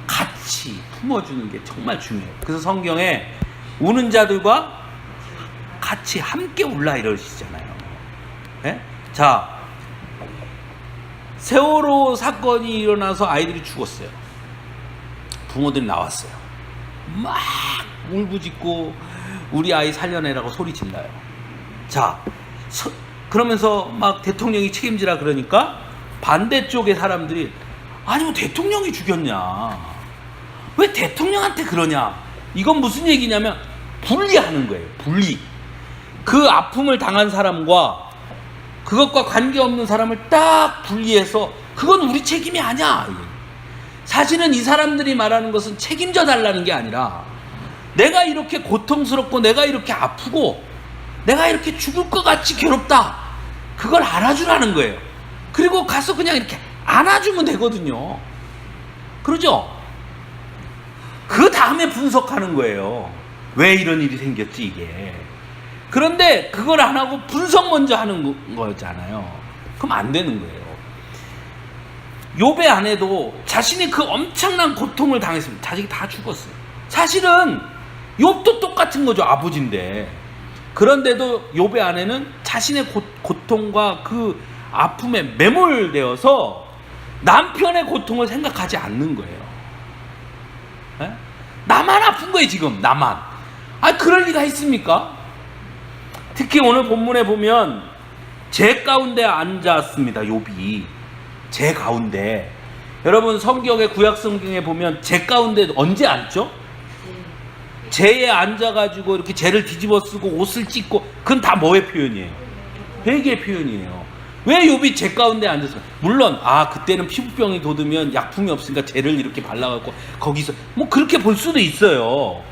같이 품어주는 게 정말 중요해요. 그래서 성경에 우는 자들과 같이 함께 울라 이러시잖아요. 네? 자, 세월호 사건이 일어나서 아이들이 죽었어요. 부모들이 나왔어요. 막 울부짖고 우리 아이 살려내라고 소리 질러요. 자, 그러면서 막 대통령이 책임지라 그러니까 반대쪽의 사람들이 아니 뭐 대통령이 죽였냐? 왜 대통령한테 그러냐? 이건 무슨 얘기냐면 분리하는 거예요. 분리. 그 아픔을 당한 사람과 그것과 관계없는 사람을 딱 분리해서 그건 우리 책임이 아니야. 사실은 이 사람들이 말하는 것은 책임져 달라는 게 아니라 내가 이렇게 고통스럽고 내가 이렇게 아프고 내가 이렇게 죽을 것 같이 괴롭다. 그걸 알아주라는 거예요. 그리고 가서 그냥 이렇게 안아주면 되거든요. 그러죠? 그 다음에 분석하는 거예요. 왜 이런 일이 생겼지 이게. 그런데 그걸 안 하고 분석 먼저 하는 거잖아요. 그럼 안 되는 거예요. 욥의 아내도 자신이 그 엄청난 고통을 당했습니다. 자식이 다 죽었어요. 사실은 욥도 똑같은 거죠. 아버지인데. 그런데도 욥의 아내는 자신의 고통과 그 아픔에 매몰되어서 남편의 고통을 생각하지 않는 거예요. 에? 나만 아픈 거예요 지금. 나만. 아 그럴 리가 있습니까? 특히 오늘 본문에 보면 제 가운데 앉았습니다. 욥이 제 가운데. 여러분 성경의 구약 성경에 보면 제 가운데 언제 앉죠? 제에 앉아가지고 이렇게 제를 뒤집어 쓰고 옷을 찢고, 그건 다 뭐의 표현이에요? 회개의 표현이에요. 왜 욥이 제 가운데 앉았어요? 물론 그때는 피부병이 돋으면 약품이 없으니까 제를 이렇게 발라갖고 거기서 뭐 그렇게 볼 수도 있어요.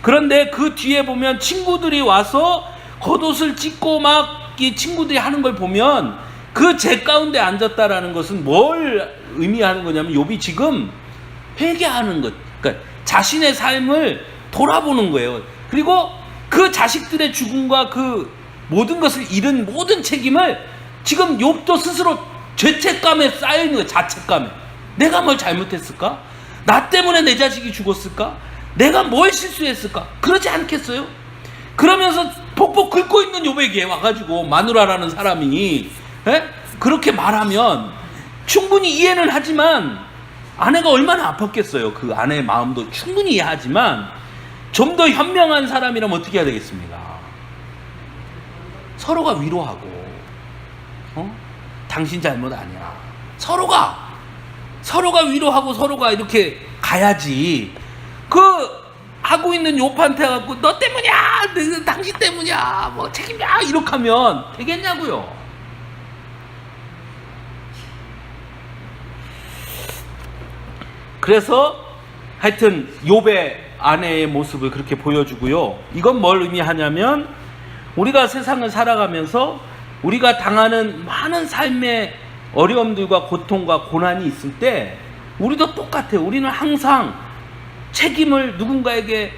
그런데 그 뒤에 보면 친구들이 와서 겉옷을 찢고 막 이 친구들이 하는 걸 보면 그 제 가운데 앉았다라는 것은 뭘 의미하는 거냐면 욥이 지금 회개하는 것, 그러니까 자신의 삶을 돌아보는 거예요. 그리고 그 자식들의 죽음과 그 모든 것을 잃은 모든 책임을 지금 욥도 스스로 죄책감에 쌓여있는 거예요. 자책감에. 내가 뭘 잘못했을까? 나 때문에 내 자식이 죽었을까? 내가 뭘 실수했을까? 그러지 않겠어요? 그러면서 폭폭 긁고 있는 욥에게 와가지고 마누라라는 사람이 그렇게 말하면 충분히 이해는 하지만, 아내가 얼마나 아팠겠어요. 그 아내의 마음도 충분히 이해하지만 좀 더 현명한 사람이라면 어떻게 해야 되겠습니까? 서로가 위로하고 당신 잘못 아니야. 서로가 위로하고 서로가 이렇게 가야지. 하고 있는 욥한테 갖고 너 때문이야, 당신 때문이야, 뭐 책임이야 이렇게 하면 되겠냐고요. 그래서 하여튼 욥의 아내의 모습을 그렇게 보여주고요. 이건 뭘 의미하냐면 우리가 세상을 살아가면서 우리가 당하는 많은 삶의 어려움들과 고통과 고난이 있을 때 우리도 똑같아요. 우리는 항상 책임을 누군가에게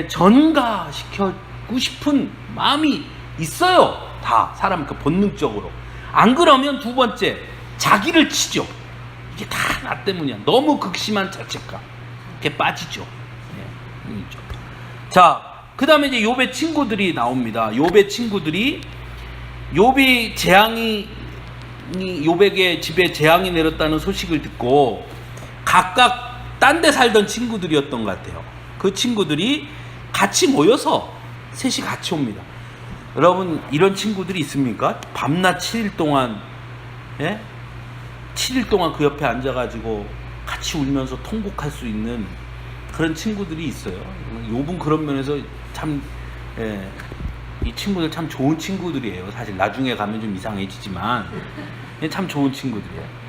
전가시키고 싶은 마음이 있어요. 다 사람 본능적으로. 안 그러면 두 번째, 자기를 치죠. 이게 다 나 때문이야. 너무 극심한 자책감 이렇게 빠지죠. 자, 그 다음에 이제 욥의 친구들이 나옵니다. 욥의 친구들이, 욥이 욥에게 집에 재앙이 내렸다는 소식을 듣고 각각 딴 데 살던 친구들이었던 것 같아요. 그 친구들이 같이 모여서 셋이 같이 옵니다. 여러분 이런 친구들이 있습니까? 밤낮 7일 동안 7일 동안 그 옆에 앉아가지고 같이 울면서 통곡할 수 있는 그런 친구들이 있어요. 욥은 그런 면에서 참 이 친구들 참 좋은 친구들이에요. 사실 나중에 가면 좀 이상해지지만 참 좋은 친구들이에요.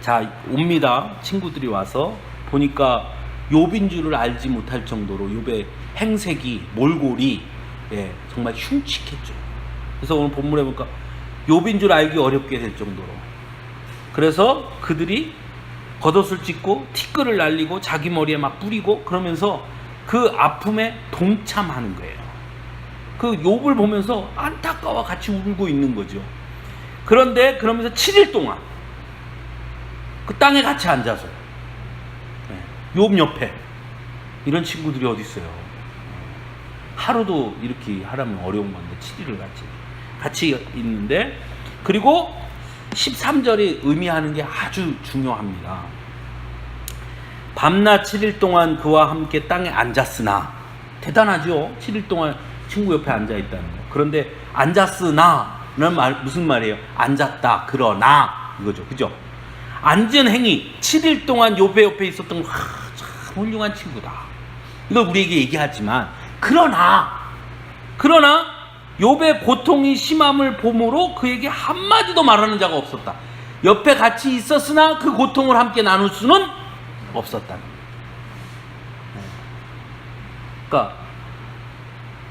자, 옵니다. 친구들이 와서 보니까 욥인 줄을 알지 못할 정도로 욥의 행색이, 몰골이 정말 흉측했죠. 그래서 오늘 본문에 보니까 욥인 줄 알기 어렵게 될 정도로. 그래서 그들이 겉옷을 찢고 티끌을 날리고 자기 머리에 막 뿌리고 그러면서 그 아픔에 동참하는 거예요. 그 욥을 보면서 안타까워 같이 울고 있는 거죠. 그런데 그러면서 7일 동안 그 땅에 같이 앉아서 욥 옆에 이런 친구들이 어디 있어요? 하루도 이렇게 하라면 어려운 건데 7일을 같이 있는데, 그리고 13절이 의미하는 게 아주 중요합니다. 밤낮 7일 동안 그와 함께 땅에 앉았으나, 대단하죠? 7일 동안 친구 옆에 앉아있다는 거. 그런데 앉았으나는 무슨 말이에요? 앉았다, 그러나 이거죠. 그죠? 앉은 행위, 7일 동안 욥의 옆에 있었던 거, 참 훌륭한 친구다. 이걸 우리에게 얘기하지만, 그러나 욥의 고통이 심함을 보므로 그에게 한마디도 말하는 자가 없었다. 옆에 같이 있었으나 그 고통을 함께 나눌 수는 없었다. 그러니까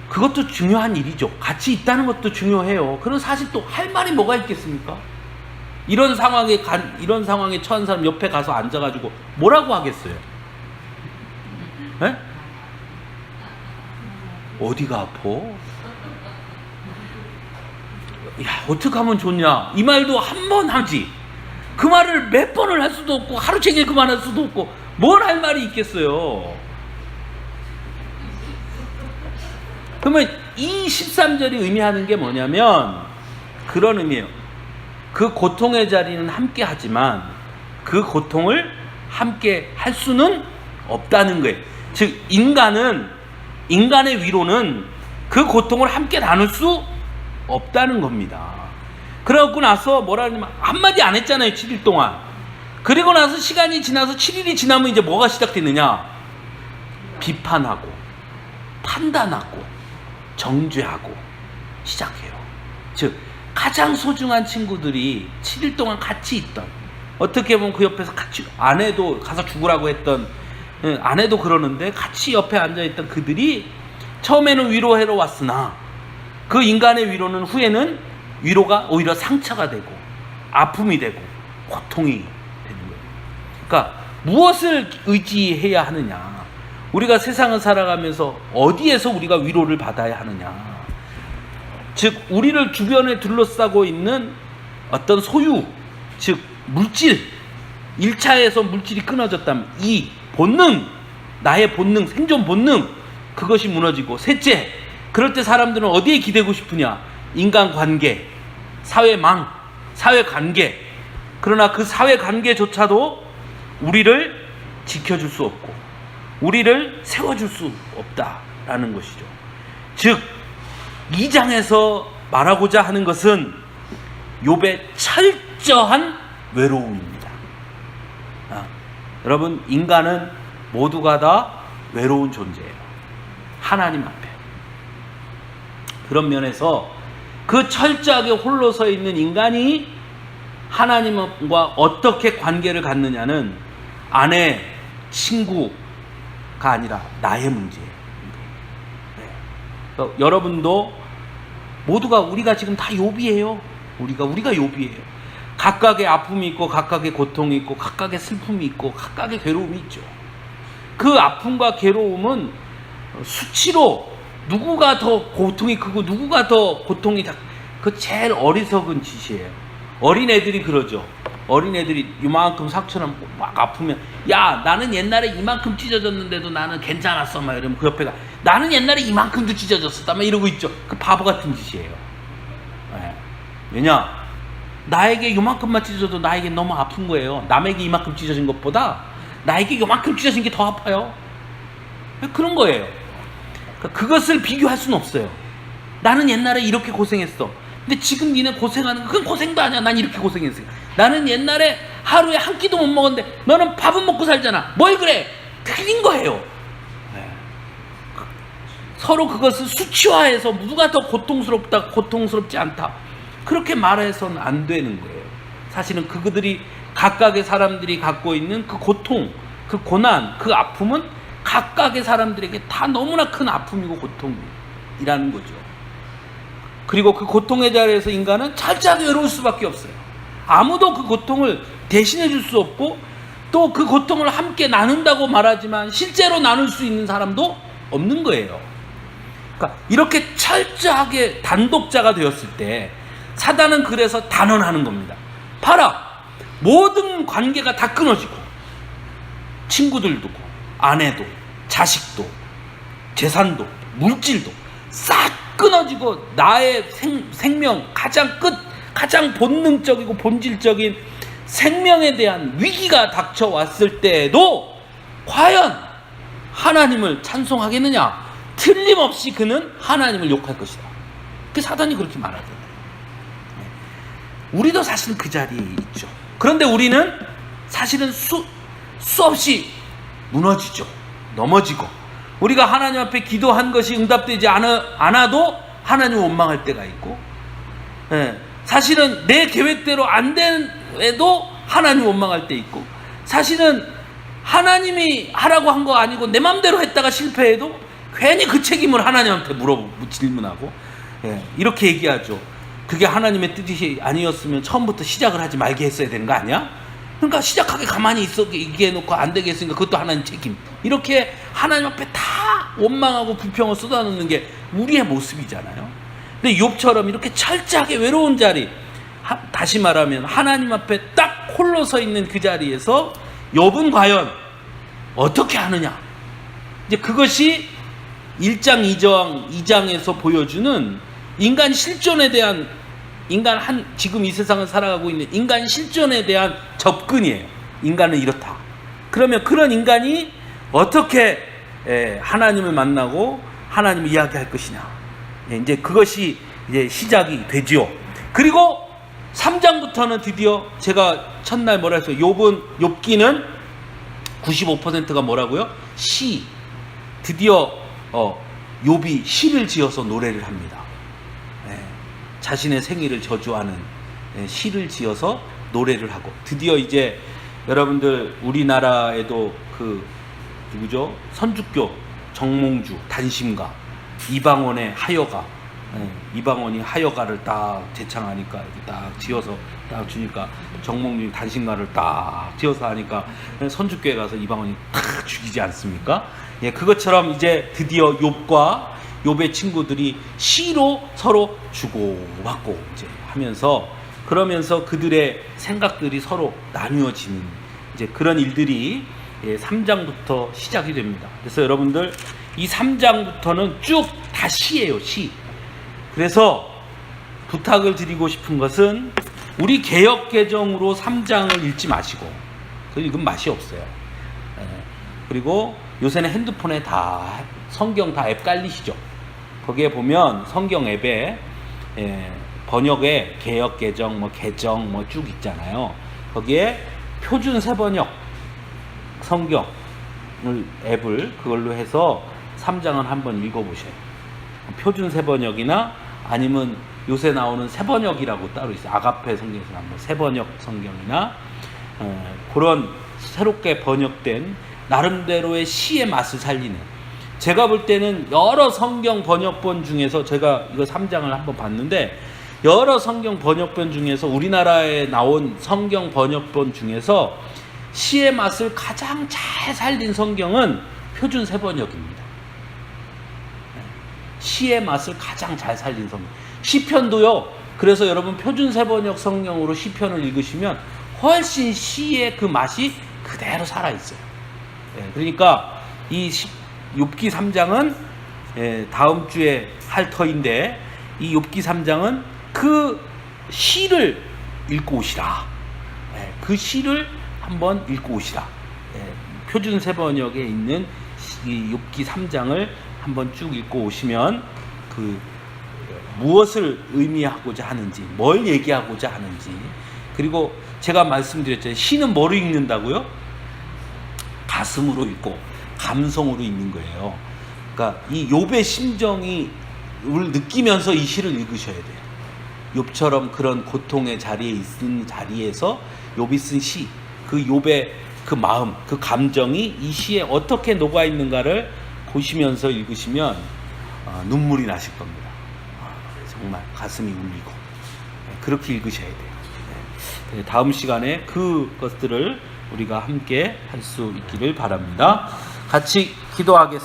그것도 중요한 일이죠. 같이 있다는 것도 중요해요. 그런 사실 또 할 말이 뭐가 있겠습니까? 이런 상황에 처한 사람 옆에 가서 앉아가지고 뭐라고 하겠어요? 에? 어디가 아파? 야, 어떻게 하면 좋냐? 이 말도 한 번 하지. 그 말을 몇 번을 할 수도 없고 하루 종일 그 말 할 수도 없고 뭘 할 말이 있겠어요? 그러면 이 13절이 의미하는 게 뭐냐면 그런 의미예요. 그 고통의 자리는 함께 하지만 그 고통을 함께 할 수는 없다는 거예요. 즉 인간의 위로는 그 고통을 함께 나눌 수 없다는 겁니다. 그러고 나서 뭐라 그러냐면 한마디 안 했잖아요. 7일 동안. 그리고 나서 시간이 지나서 7일이 지나면 이제 뭐가 시작됐느냐? 비판하고 판단하고 정죄하고 시작해요. 즉 가장 소중한 친구들이 7일 동안 같이 있던, 어떻게 보면 그 옆에서 같이 아내도 가서 죽으라고 했던 아내도 그러는데 같이 옆에 앉아있던 그들이 처음에는 위로하러 왔으나 그 인간의 위로는 후에는 위로가 오히려 상처가 되고 아픔이 되고 고통이 되는 거예요. 그러니까 무엇을 의지해야 하느냐? 우리가 세상을 살아가면서 어디에서 우리가 위로를 받아야 하느냐? 즉 우리를 주변에 둘러싸고 있는 어떤 소유, 즉 물질, 1차에서 물질이 끊어졌다면 이 본능, 나의 본능, 생존 본능, 그것이 무너지고, 셋째, 그럴 때 사람들은 어디에 기대고 싶으냐? 인간관계, 사회망, 사회관계. 그러나 그 사회관계조차도 우리를 지켜줄 수 없고 우리를 세워줄 수 없다라는 것이죠. 즉 2장에서 말하고자 하는 것은 욥의 철저한 외로움입니다. 여러분, 인간은 모두가 다 외로운 존재예요. 하나님 앞에. 그런 면에서 그 철저하게 홀로 서 있는 인간이 하나님과 어떻게 관계를 갖느냐는 아내, 친구가 아니라 나의 문제예요. 여러분도 모두가 우리가 지금 다 욥이에요. 우리가 욥이에요. 각각의 아픔이 있고 각각의 고통이 있고 각각의 슬픔이 있고 각각의 괴로움이 있죠. 그 아픔과 괴로움은 수치로 누구가 더 고통이 크고 누구가 더 고통이 그 제일 어리석은 짓이에요. 어린애들이 그러죠. 어린애들이 이만큼 상처럼 막 아프면, 야 나는 옛날에 이만큼 찢어졌는데도 나는 괜찮았어 막 이러면 그 옆에가 나는 옛날에 이만큼도 찢어졌었다 막 이러고 있죠. 그 바보 같은 짓이에요. 네. 왜냐? 나에게 이만큼만 찢어져도 나에게 너무 아픈 거예요. 남에게 이만큼 찢어진 것보다 나에게 이만큼 찢어진 게 더 아파요. 그런 거예요. 그것을 비교할 수는 없어요. 나는 옛날에 이렇게 고생했어. 근데 지금 니네 고생하는 거 그건 고생도 아니야. 난 이렇게 고생했어. 나는 옛날에 하루에 한 끼도 못 먹었는데 너는 밥은 먹고 살잖아. 뭘 그래? 틀린 거예요. 네. 서로 그것을 수치화해서 누가 더 고통스럽다, 고통스럽지 않다, 그렇게 말해서는 안 되는 거예요. 사실은 그들이 각각의 사람들이 갖고 있는 그 고통, 그 고난, 그 아픔은 각각의 사람들에게 다 너무나 큰 아픔이고 고통이라는 거죠. 그리고 그 고통의 자리에서 인간은 철저하게 외로울 수밖에 없어요. 아무도 그 고통을 대신해 줄 수 없고 또 그 고통을 함께 나눈다고 말하지만 실제로 나눌 수 있는 사람도 없는 거예요. 그러니까 이렇게 철저하게 단독자가 되었을 때 사단은 그래서 단언하는 겁니다. 봐라, 모든 관계가 다 끊어지고 친구들도 아내도 자식도 재산도 물질도 싹 끊어지고 나의 생명, 가장 끝, 가장 본능적이고 본질적인 생명에 대한 위기가 닥쳐왔을 때에도 과연 하나님을 찬송하겠느냐? 틀림없이 그는 하나님을 욕할 것이다. 그 사단이 그렇게 말하잖아요. 우리도 사실은 그 자리에 있죠. 그런데 우리는 사실은 수없이 무너지죠. 넘어지고 우리가 하나님 앞에 기도한 것이 응답되지 않아도 하나님을 원망할 때가 있고, 사실은 내 계획대로 안 된에도 하나님 원망할 때 있고, 사실은 하나님이 하라고 한 거 아니고 내 맘대로 했다가 실패해도 괜히 그 책임을 하나님한테 질문하고, 이렇게 얘기하죠. 그게 하나님의 뜻이 아니었으면 처음부터 시작을 하지 말게 했어야 되는 거 아니야? 그러니까 시작하게 가만히 있게 해놓고 안 되게 했으니까 그것도 하나님 책임. 이렇게 하나님 앞에 다 원망하고 불평을 쏟아놓는 게 우리의 모습이잖아요. 근데 욥처럼 이렇게 철저하게 외로운 자리, 다시 말하면 하나님 앞에 딱 홀로 서 있는 그 자리에서 욥은 과연 어떻게 하느냐? 이제 그것이 1장 2장에서 보여주는 인간 실존에 대한, 지금 이 세상을 살아가고 있는 인간 실존에 대한 접근이에요. 인간은 이렇다. 그러면 그런 인간이 어떻게 하나님을 만나고 하나님을 이야기할 것이냐? 이제 그것이 이제 시작이 되지요. 그리고 3장부터는 드디어 제가 첫날 뭐라 했어요? 욥기는 95%가 뭐라고요? 시. 드디어 욥이 시를 지어서 노래를 합니다. 자신의 생일을 저주하는 시를 지어서 노래를 하고, 드디어 이제 여러분들 우리나라에도 그 누구죠? 선주교 정몽주 단심가, 이방원의 하여가, 이방원이 하여가를 딱 제창하니까 이렇게 딱 지어서 딱 주니까 정몽주 단심가를 딱 지어서 하니까 선주교에 가서 이방원이 딱 죽이지 않습니까? 예, 그것처럼 이제 드디어 욥과 욥의 친구들이 시로 서로 주고받고 이제 하면서, 그러면서 그들의 생각들이 서로 나누어지는 이제 그런 일들이 3장부터 시작이 됩니다. 그래서 여러분들 이 3장부터는 쭉 다 시예요, 시. 그래서 부탁을 드리고 싶은 것은 우리 개역개정으로 3장을 읽지 마시고, 그 읽으면 맛이 없어요. 그리고 요새는 핸드폰에 다 성경 다 앱 깔리시죠? 거기에 보면 성경 앱에 번역에 개역개정 뭐 개정 뭐 쭉 있잖아요. 거기에 표준 세번역 성경을 앱을 그걸로 해서 3장을 한번 읽어보셔요. 표준 세번역이나 아니면 요새 나오는 세번역이라고 따로 있어요. 아가페 성경에서 나오는 세번역 성경이나 그런 새롭게 번역된 나름대로의 시의 맛을 살리는, 제가 볼 때는 여러 성경 번역본 중에서 제가 이거 3장을 한번 봤는데, 여러 성경 번역본 중에서 우리나라에 나온 성경 번역본 중에서 시의 맛을 가장 잘 살린 성경은 표준 세번역입니다. 시의 맛을 가장 잘 살린 성경. 시편도요. 그래서 여러분 표준 세번역 성경으로 시편을 읽으시면 훨씬 시의 그 맛이 그대로 살아있어요. 그러니까 이 욥기 3장은 다음 주에 할 터인데, 이 욥기 3장은 그 시를 읽고 오시라. 그 시를 한번 읽고 오시라. 표준 세번역에 있는 이 욥기 3장을 한번 쭉 읽고 오시면 그 무엇을 의미하고자 하는지, 뭘 얘기하고자 하는지, 그리고 제가 말씀드렸잖아요. 시는 뭐로 읽는다고요? 가슴으로 읽고 감성으로 읽는 거예요. 그러니까 이 욥의 심정이 느끼면서 이 시를 읽으셔야 돼요. 욥처럼 그런 고통의 자리에 있는 자리에서 욥이 쓴 시, 그 욥의 그 마음, 그 감정이 이 시에 어떻게 녹아 있는가를 보시면서 읽으시면 눈물이 나실 겁니다. 정말 가슴이 울리고 그렇게 읽으셔야 돼요. 다음 시간에 그것들을 우리가 함께 할 수 있기를 바랍니다. 같이 기도하겠습니다.